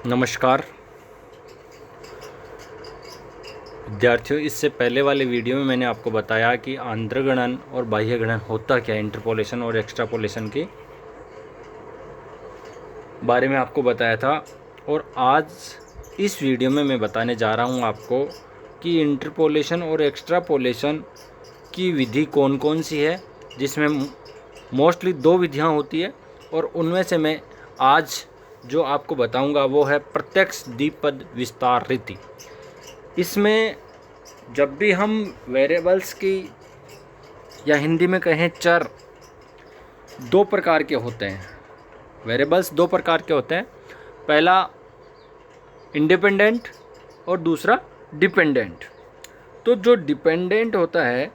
नमस्कार विद्यार्थियों, इससे पहले वाले वीडियो में मैंने आपको बताया कि आंतरगणन और बाह्य गणन होता क्या है, इंटरपोलेशन और एक्स्ट्रापोलेशन के बारे में आपको बताया था। और आज इस वीडियो में मैं बताने जा रहा हूं आपको कि इंटरपोलेशन और एक्स्ट्रापोलेशन की विधि कौन कौन सी है, जिसमें मोस्टली 2 विधियां होती है। और उनमें से मैं आज जो आपको बताऊंगा वो है प्रत्यक्ष द्विपद विस्तार रीति। इसमें जब भी हम वेरिएबल्स की या हिंदी में कहें चर 2 प्रकार के होते हैं। वेरिएबल्स 2 प्रकार के होते हैं, पहला इंडिपेंडेंट और दूसरा डिपेंडेंट। तो जो डिपेंडेंट होता है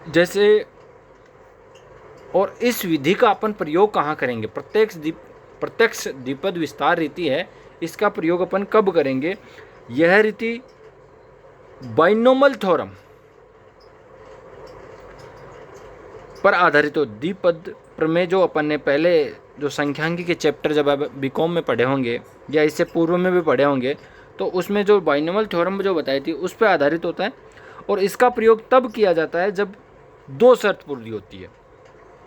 जैसे, और इस विधि का अपन प्रयोग कहाँ करेंगे, प्रत्यक्ष द्विपद विस्तार रीति है, इसका प्रयोग अपन कब करेंगे। यह रीति बाइनोमल थ्योरम पर आधारित हो। द्विपद प्रमेय जो अपन ने पहले जो संख्यांकी के चैप्टर जब आप बीकॉम में पढ़े होंगे या इससे पूर्व में भी पढ़े होंगे, तो उसमें जो बाइनोमल थ्योरम जो बताई थी उस पर आधारित होता है। और इसका प्रयोग तब किया जाता है जब 2 शर्त पूरी होती है।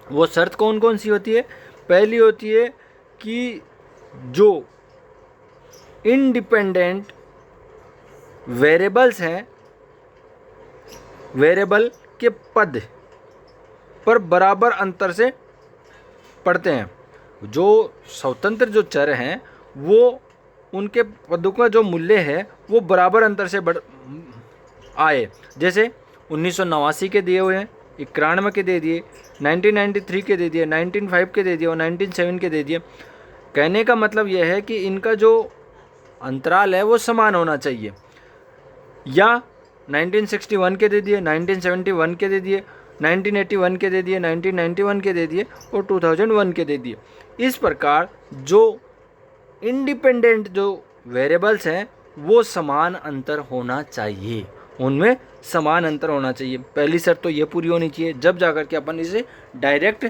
वो शर्त कौन कौन सी होती है। पहली होती है कि जो इंडिपेंडेंट वेरिएबल्स हैं, वेरिएबल के पद पर बराबर अंतर से पढ़ते हैं। जो स्वतंत्र जो चर हैं वो उनके पदों का जो मूल्य है वो बराबर अंतर से आए। जैसे 1989 के दिए हुए हैं, 91 के दे दिए, 1993 के दे दिए, 1905 के दे दिए और 1907 के दे दिए। कहने का मतलब यह है कि इनका जो अंतराल है वो समान होना चाहिए। या 1961 के दे दिए, 1971 के दे दिए, 1981 के दे दिए, 1991 के दे दिए और 2001 के दे दिए। इस प्रकार जो इंडिपेंडेंट जो वेरिएबल्स हैं वो समान अंतर होना चाहिए, उनमें समान अंतर होना चाहिए। पहली शर्त तो ये पूरी होनी चाहिए, जब जाकर के अपन इसे डायरेक्ट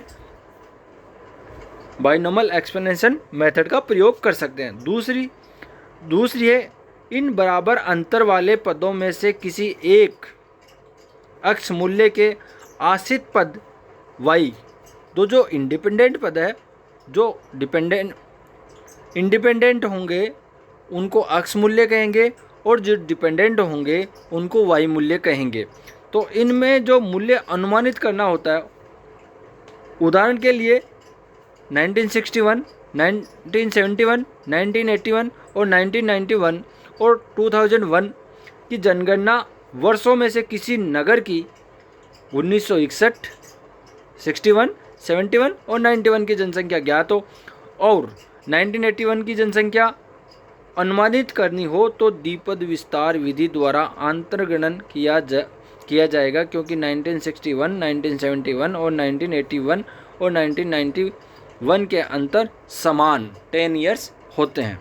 बाइनोमियल एक्सपोनेंशियल मेथड का प्रयोग कर सकते हैं। दूसरी है इन बराबर अंतर वाले पदों में से किसी एक अक्ष मूल्य के आश्रित पद y, तो जो इंडिपेंडेंट पद है, जो इंडिपेंडेंट होंगे उनको अक्ष मूल्य कहेंगे और जो डिपेंडेंट होंगे उनको y मूल्य कहेंगे। तो इनमें जो मूल्य अनुमानित करना होता है, उदाहरण के लिए 1961, 1971, 1981 और 1991 और 2001 की जनगणना वर्षों में से किसी नगर की 1961, 61, 71 और 91 की जनसंख्या ज्ञात हो और 1981 की जनसंख्या अनुमानित करनी हो तो द्विपद विस्तार विधि द्वारा अंतर्गणन किया जाएगा, क्योंकि 1961, 1971 और 1981 और 1991 के अंतर समान 10 ईयर्स होते हैं।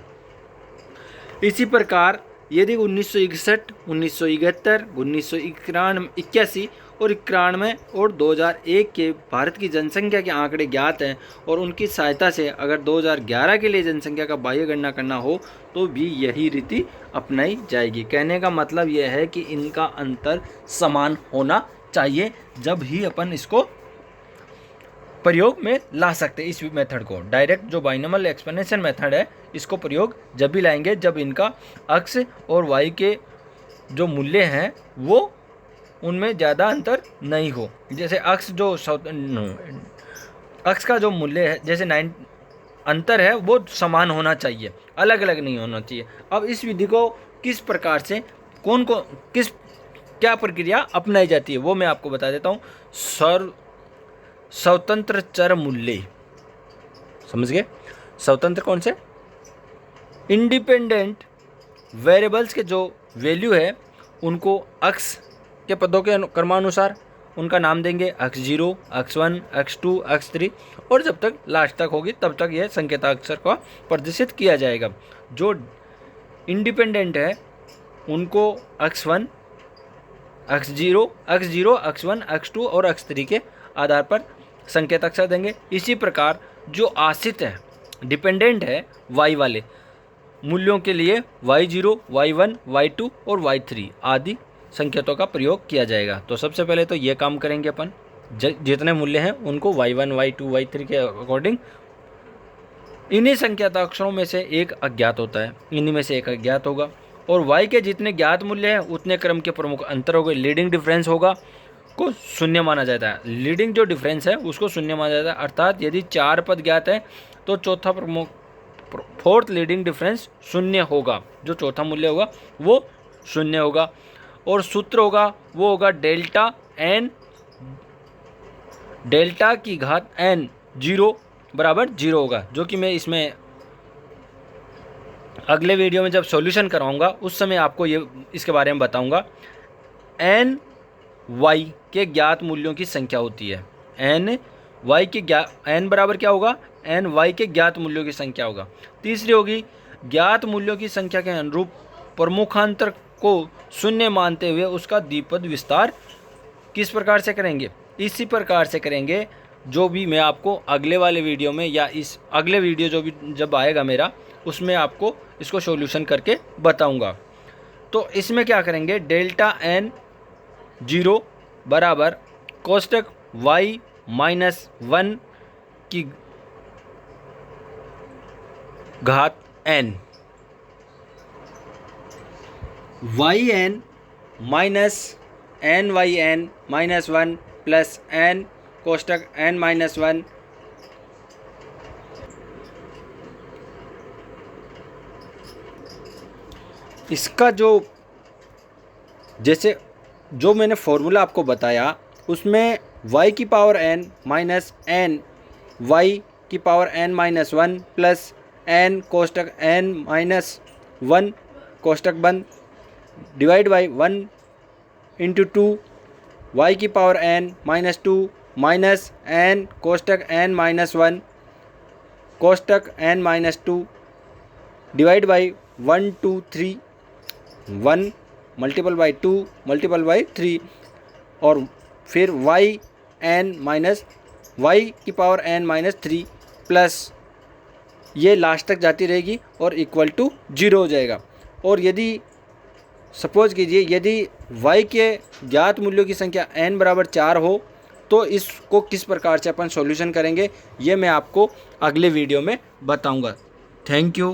इसी प्रकार यदि 1961, 1971, 1981 और 91 और 2001 के भारत की जनसंख्या के आंकड़े ज्ञात हैं और उनकी सहायता से अगर 2011 के लिए जनसंख्या का बाह्य गणना करना हो तो भी यही रीति अपनाई जाएगी। कहने का मतलब यह है कि इनका अंतर समान होना चाहिए, जब ही अपन इसको प्रयोग में ला सकते हैं। इस मेथड को डायरेक्ट जो बाइनोमियल एक्सपोनेंशियल मेथड है इसको प्रयोग जब भी लाएंगे जब इनका अक्ष और y के जो मूल्य हैं वो उनमें ज़्यादा अंतर नहीं हो। जैसे अक्ष का जो मूल्य है, जैसे 9 अंतर है वो समान होना चाहिए, अलग अलग नहीं होना चाहिए। अब इस विधि को किस प्रकार से क्या प्रक्रिया अपनाई जाती है वो मैं आपको बता देता हूँ। स्वतंत्र चर मूल्य, समझ गए। स्वतंत्र कौन से, इंडिपेंडेंट वेरिएबल्स के जो वैल्यू है उनको अक्ष के पदों के क्रमानुसार उनका नाम देंगे, अक्ष 0, अक्ष 1, अक्ष 2, अक्ष 3 और जब तक लास्ट तक होगी तब तक यह संकेताक्षर का प्रदर्शित किया जाएगा। जो इंडिपेंडेंट है उनको अक्ष 1, अक्ष 0, अक्ष 1, अक्ष 2 और अक्ष 3 के आधार पर संकेत अक्षर देंगे। इसी प्रकार जो आश्रित है डिपेंडेंट है y वाले मूल्यों के लिए y0, y1, y2 और y3 आदि संकेतों का प्रयोग किया जाएगा। तो सबसे पहले तो ये काम करेंगे अपन, जितने मूल्य हैं उनको y1, y2, y3 के अकॉर्डिंग इन्हीं संख्याता अक्षरों में से एक अज्ञात होता है, इन्हीं में से एक अज्ञात होगा और y के जितने ज्ञात मूल्य हैं उतने क्रम के प्रमुख अंतर होंगे। लीडिंग डिफरेंस होगा को शून्य माना जाता है, लीडिंग जो डिफरेंस है उसको शून्य माना जाता है। अर्थात यदि 4 पद ज्ञात है तो चौथा प्रमुख फोर्थ लीडिंग डिफरेंस शून्य होगा, जो चौथा मूल्य होगा वो शून्य होगा। और सूत्र होगा वो होगा डेल्टा की घात n 0 बराबर 0 होगा, जो कि मैं इसमें अगले वीडियो में जब सॉल्यूशन कराऊंगा उस समय आपको ये इसके बारे में बताऊंगा। n y के ज्ञात मूल्यों की संख्या होती है, n बराबर क्या होगा, n y के ज्ञात मूल्यों की संख्या होगा। तीसरी होगी ज्ञात मूल्यों की संख्या के अनुरूप प्रमुखांतर को शून्य मानते हुए उसका द्विपद विस्तार किस प्रकार से करेंगे, इसी प्रकार से करेंगे जो भी मैं आपको अगले वाले वीडियो में या इस अगले वीडियो जो भी जब आएगा मेरा उसमें आपको इसको सॉल्यूशन करके बताऊंगा। तो इसमें क्या करेंगे, डेल्टा n 0 बराबर कोष्टक y माइनस 1 की घात n, yn minus nyn minus 1 plus n कोष्टक n minus 1 इसका जैसे जो मैंने फॉर्मूला आपको बताया उसमें y की power n minus n y की power n minus 1 plus n कोष्टक n minus 1 कोष्टक बंद डिवाइड बाई 1 इंटू 2 y की power n minus 2 minus n कोष्टक n minus 1 कोष्टक n minus 2 divide by 1 2 3 1 multiple by 2 multiple by 3 और फिर y की power n minus 3 plus ये last तक जाती रहेगी और इक्वल टू 0 हो जाएगा। और यदि सपोज कीजिए यदि y के ज्ञात मूल्यों की संख्या n बराबर 4 हो तो इसको किस प्रकार से अपन सॉल्यूशन करेंगे ये मैं आपको अगले वीडियो में बताऊंगा। Thank you.